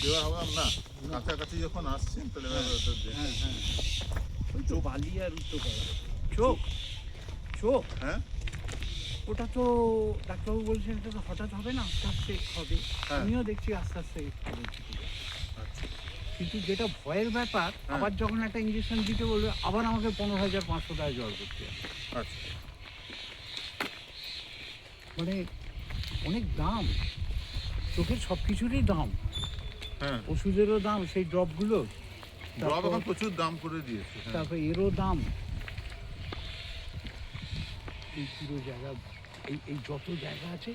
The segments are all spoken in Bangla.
দেওয়া হবে না, কাছাকাছি যখন আসছেন তাহলে হ্যাঁ হ্যাঁ, ওই তো বালি আর উত্তর করা চোখ চোখ। হ্যাঁ ওটা তো ডাক্তারবাবু বলছেন এটা তো হঠাৎ হবে না, আস্তে আস্তে হবে। হ্যাঁ। আমিও দেখছি আস্তে আস্তে হবে। আচ্ছা কিন্তু যেটা ভয়ের ব্যাপার, আবার যখন একটা ইঞ্জেকশন দিতে বলবে আবার আমাকে 15,500 টাকা জল করতে হবে। আচ্ছা মানে অনেক দাম, চোখের সব কিছুরই দাম, হ্যাঁ, ওষুধেরও দাম, সেই ড্রপগুলো, ড্রপ এখন প্রচুর দাম করে দিয়েছে। তারপর এরও দাম। এই পুরো জায়গা, এই যত জায়গা আছে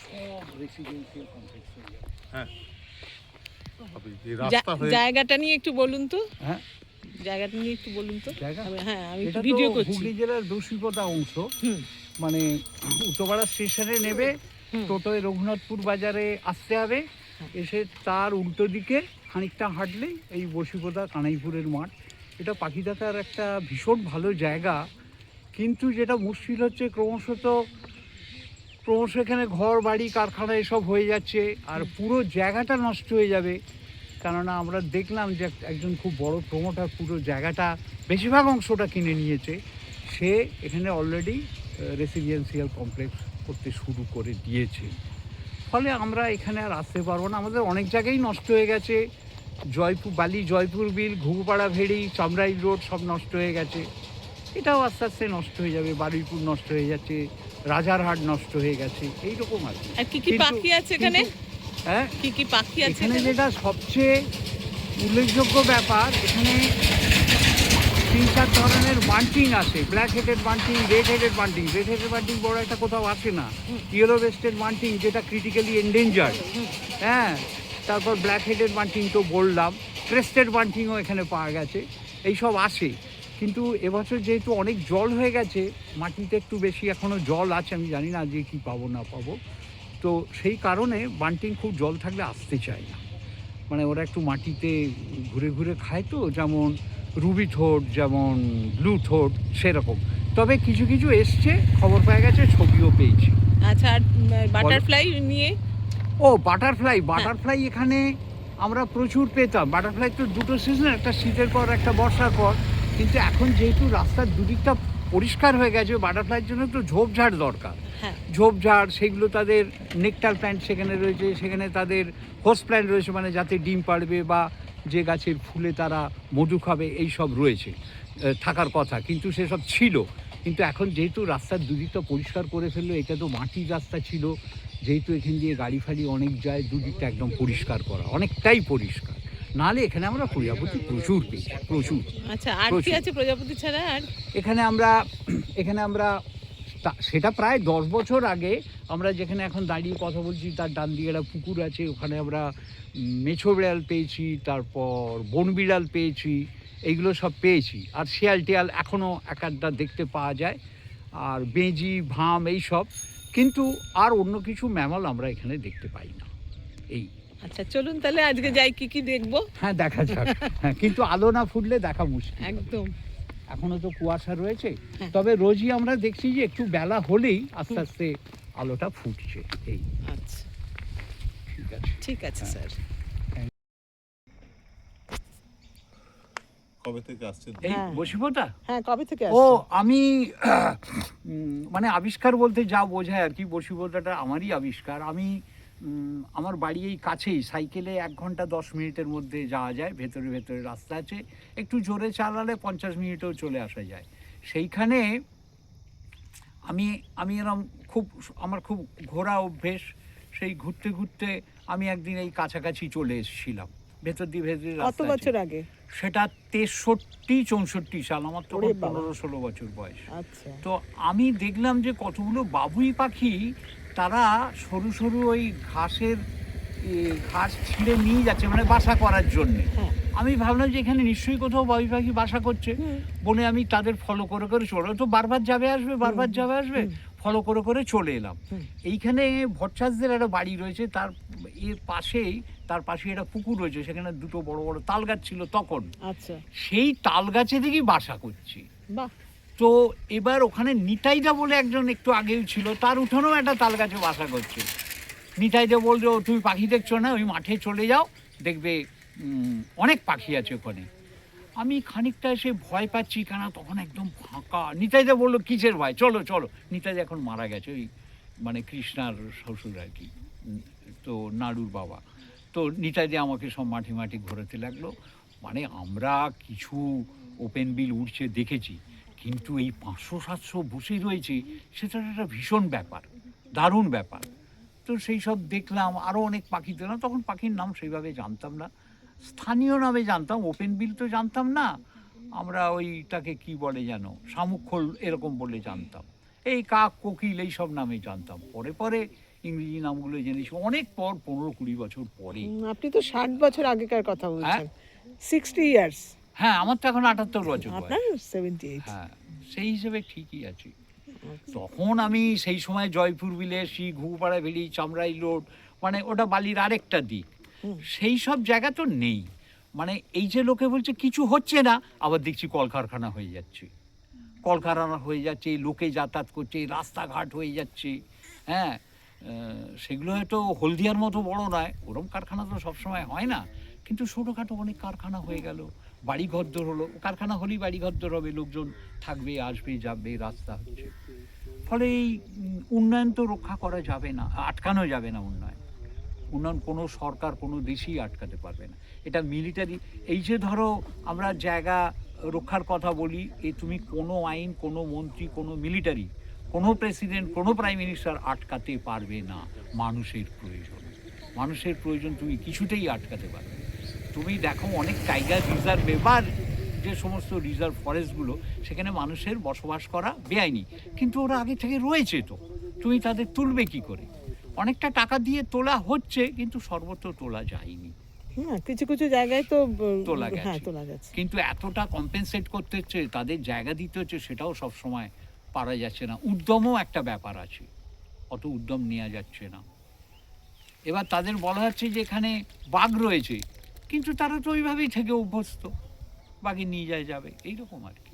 সব রেসিডেন্সিয়াল কমপ্লেক্স হয়ে যাবে। হ্যাঁ, রাস্তা হয়ে জায়গাটা নিয়ে একটু বলুন তো, হ্যাঁ জায়গাটা নিয়ে একটু বলুন তো। জায়গা, হ্যাঁ আমি এটা ভিডিও তো করছি। হুগলি জেলার দস্যুকতা অংশ। হুম। মানে উত্তরপাড়া স্টেশনে নেবে, টোটোয় রঘুনাথপুর বাজারে আসতে হবে, এসে তার উল্টো দিকে খানিকটা হাঁটলেই এই বসিকোদা কানাইপুরের মাঠ। এটা পাখি দেখার একটা ভীষণ ভালো জায়গা, কিন্তু যেটা মুশকিল হচ্ছে ক্রমশ এখানে ঘর বাড়ি কারখানা এসব হয়ে যাচ্ছে, আর পুরো জায়গাটা নষ্ট হয়ে যাবে। কেননা আমরা দেখলাম যে একজন খুব বড় প্রমোটার পুরো জায়গাটা, বেশিরভাগ অংশটা কিনে নিয়েছে। সে এখানে অলরেডি রেসিডেন্সিয়াল কমপ্লেক্স করতে শুরু করে দিয়েছে। ফলে আমরা এখানে আর আসতে পারবো না। আমাদের অনেক জায়গায় নষ্ট হয়ে গেছে, জয়পুর বিল, ঘুঘুপাড়া ভেড়ি, চামড়াই রোড সব নষ্ট হয়ে গেছে। এটাও আস্তে আস্তে নষ্ট হয়ে যাবে, বারুইপুর নষ্ট হয়ে যাচ্ছে, রাজারহাট নষ্ট হয়ে গেছে, এইরকম আর কি। আর কি কি পাখি আছে এখানে? হ্যাঁ, কি কি পাখি আছে এখানে? যেটা সবচেয়ে উল্লেখযোগ্য ব্যাপার, এখানে 3-4 ধরনের বান্টিং আছে। Black headed bunting, red headed bunting. Red headed bunting বড় একটা কোথাও আসে না। ইয়েলো ভেস্টেড বান্টিং যেটা ক্রিটিক্যালি এন্ডেঞ্জার্ড, হ্যাঁ। তারপর ব্ল্যাক হেডেড বান্টিং তো বললাম, ক্রেস্টেড বান্টিংও এখানে পাওয়া গেছে, এইসব আসে। কিন্তু এবছর যেহেতু অনেক জল হয়ে গেছে, মাটিতে একটু বেশি এখনও জল আছে, আমি জানি না যে কী পাবো না পাবো, তো সেই কারণে বান্টিং খুব জল থাকলে আসতে চায় না। মানে ওরা একটু মাটিতে ঘুরে ঘুরে খায়, তো যেমন রুবি থ্রোট, যেমন ব্লু থ্রোট, সেরকম। তবে কিছু কিছু এসছে, খবর পাওয়া গেছে, ছবিও পেয়েছি। আচ্ছা, আর বাটারফ্লাই নিয়ে? ও বাটারফ্লাই এখানে আমরা প্রচুর পেতাম। বাটারফ্লাই তো দুটো সিজন, একটা শীতের পর একটা বর্ষার পর। কিন্তু এখন যেহেতু রাস্তার দুদিকটা পরিষ্কার হয়ে গেছে, বাটারফ্লাইয়ের জন্য তো ঝোপঝাড় দরকার। ঝোপঝাড়, সেগুলো তাদের নেকটার প্ল্যান্ট সেখানে রয়েছে, সেখানে তাদের হোস্ট প্ল্যান্ট রয়েছে, মানে যাতে ডিম পাড়বে বা যে গাছের ফুলে তারা মধু খাবে, এই সব রয়েছে, থাকার কথা, কিন্তু সেসব ছিল। কিন্তু এখন যেহেতু রাস্তার দুদিকটা পরিষ্কার করে ফেললো, এটা তো মাটির রাস্তা ছিল, যেহেতু এখান দিয়ে গাড়ি ফাড়ি অনেক যায়, দুদিকটা একদম পরিষ্কার করা, অনেকটাই পরিষ্কার। নাহলে এখানে আমরা প্রজাপতি প্রচুর পেয়েছি, প্রচুর। আচ্ছা, আর কি আছে প্রজাপতি ছাড়া? আর এখানে আমরা সেটা প্রায় 10 বছর আগে, আমরা যেখানে এখন দাঁড়িয়ে কথা বলছি তার ডান দিকে একটা পুকুর আছে, ওখানে আমরা মেছো বিড়াল পেয়েছি, তারপর বন বিড়াল পেয়েছি, এইগুলো সব পেয়েছি। আর শিয়াল টিয়াল এখনও এক আধটা দেখতে পাওয়া যায়, আর বেঁজি, ভাম, এই সব। কিন্তু আর অন্য কিছু ম্যামল আমরা এখানে দেখতে পাই না। এই আচ্ছা, চলুন তাহলে আজকে যাই, কি কি দেখবো? হ্যাঁ, দেখা যাক। হ্যাঁ, কিন্তু আলো না ফুটলে দেখা মুশকিল একদম। এখনো তো কুয়াশা রয়েছে। তবে রোজই আমরা দেখছি যে একটু বেলা হলেই আস্তে আস্তে আলোটা ফুটছে। এই আচ্ছা, ঠিক আছে, ঠিক আছে স্যার। কবে থেকে আসছেন? এই বসিবটা? হ্যাঁ, কবে থেকে ও, আসছেন? আমি মানে আবিষ্কার বলতে যা বোঝায় আর কি, বসিবটাটা আমারই আবিষ্কার। আমি আমার বাড়ি এই কাছেই, সাইকেলে 1 ঘন্টা 10 মিনিটের মধ্যে যাওয়া যায়। ভেতরে ভেতরে রাস্তা আছে, একটু জোরে চালালে 50 মিনিটেও চলে আসা যায়। সেইখানে আমি এরম আমার খুব ঘোরা অভ্যেস। সেই ঘুরতে ঘুরতে আমি একদিন এই কাছাকাছি চলে এসেছিলাম, ভেতর দিয়ে কত বছর আগে? সেটা 63-64 সাল, আমার তো 15-16 বছর বয়স। আচ্ছা। তো আমি দেখলাম যে কতগুলো বাবুই পাখি, তারা সরু সরু ওই ঘাস ছিঁড়ে নিয়ে যাচ্ছে, মানে বাসা করার জন্যে। আমি ভাবলাম যে এখানে নিশ্চয়ই কোথাও বাবুই পাখি বাসা করছে। বনে আমি তাদের ফলো করে চলে, তো বারবার যাবে আসবে, ফলো করে চলে এলাম। এইখানে ভট্টাচার্যদের একটা বাড়ি রয়েছে, তার পাশে একটা পুকুর রয়েছে, সেখানে দুটো বড় বড় তাল গাছ ছিল তখন। আচ্ছা। সেই তাল গাছে দেখি বাসা করছে। বাহ। তো এবার ওখানে নিতাইদা বলে একজন একটু আগেও ছিল, তার উঠোনেও একটা তাল গাছে বাসা করছে। নিতাইদা বললো, তুমি পাখি দেখছো না, ওই মাঠে চলে যাও, দেখবে অনেক পাখি আছে ওখানে। আমি খানিকটা এসে ভয় পাচ্ছি, কেন তখন একদম ফাঁকা। নিতাইদা বললো কিসের ভয়, চলো চলো। নিতাইদা এখন মারা গেছে, ওই মানে কৃষ্ণার শ্বশুর আর কি, তো নাড়ুর বাবা। তো নিতাইদা আমাকে সব মাটি মাটি ঘোরাতে লাগলো। মানে আমরা কিছু ওপেন বিল উঠছে দেখেছি, কিন্তু এই 500-700 বসে রয়েছে, সেটা একটা ভীষণ ব্যাপার, দারুণ ব্যাপার। তো সেই সব দেখলাম, আরও অনেক পাখি দেখলাম। তখন পাখির নাম সেইভাবে জানতাম না, স্থানীয় নামে জানতাম, ওপেন বিল তো জানতাম না। আমরা ওইটাকে কি বলে যেন, শামুকখোল এরকম বলে জানতাম। এই কাক কোকিল এই সব নামে জানতাম। পরে পরে ইংরেজি নামগুলো জেনেছি অনেক পর, 15-20 বছর পরে। আপনি তো 60 বছর আগেকার কথা বলছেন, 60 ইয়ার্স। হ্যাঁ, আমার তো এখন 78 বছর বয়স। আপনার 78। হ্যাঁ, সেই হিসেবে ঠিকই আছে। তখন আমি সেই সময় জয়পুর বিলেসি, ঘুঘুপাড়া ভেলি, চামড়াই রোড, মানে ওটা বালির আরেকটা দিক, সেই সব জায়গা তো নেই। মানে এই যে লোকে বলছে কিছু হচ্ছে না, আবার দেখছি কলকারখানা হয়ে যাচ্ছে, কলকারখানা হয়ে যাচ্ছে, লোকে যাতায়াত করছে, রাস্তাঘাট হয়ে যাচ্ছে। হ্যাঁ, সেগুলো হয়তো হলদিয়ার মতো বড় নয়, ওরম কারখানা তো সবসময় হয় না, কিন্তু ছোটোখাটো অনেক কারখানা হয়ে গেল, বাড়িঘরদোর হলো। কারখানা হলেই বাড়িঘরদোর হবে, লোকজন থাকবে, আসবে, যাবে, রাস্তা হচ্ছে। ফলে এই উন্নয়ন তো রক্ষা করা যাবে না, আটকানো যাবে না। উন্নয়ন কোনো সরকার, কোনো দেশই আটকাতে পারবে না। এটা মিলিটারি, এই যে ধরো আমরা জায়গা রক্ষার কথা বলি, এ তুমি কোনো আইন, কোনো মন্ত্রী, কোনো মিলিটারি, কোনো প্রেসিডেন্ট, কোনো প্রাইম মিনিস্টার আটকাতে পারবে না। মানুষের প্রয়োজন, মানুষের প্রয়োজন, তুমি কিছুতেই আটকাতে পারবে না। তুমি দেখো অনেক টাইগার রিজার্ভ, এবার যে সমস্ত রিজার্ভ ফরেস্টগুলো, সেখানে মানুষের বসবাস করা বেআইনি, কিন্তু ওরা আগে থেকে রয়েছে, তো তুমি তাদের তুলবে কি করে? অনেকটা টাকা দিয়ে তোলা হচ্ছে, কিন্তু সর্বত্র তোলা যায়নি। হ্যাঁ, কিছু কিছু জায়গায় তো তোলা গেছে। হ্যাঁ, তোলা গেছে, কিন্তু এতটা কম্পেনসেট করতে হচ্ছে, তাদের জায়গা দিতে হচ্ছে, সেটাও সব সময় পারা যাচ্ছে না। উদ্যমও একটা ব্যাপার আছে, অত উদ্যম নেওয়া যাচ্ছে না। এবার তাদের বলা হচ্ছে যে এখানে বাঘ রয়েছে, কিন্তু তারা তো ওইভাবেই থেকে অভ্যস্ত, বাঘে নিয়ে যাবে, এইরকম আর কি।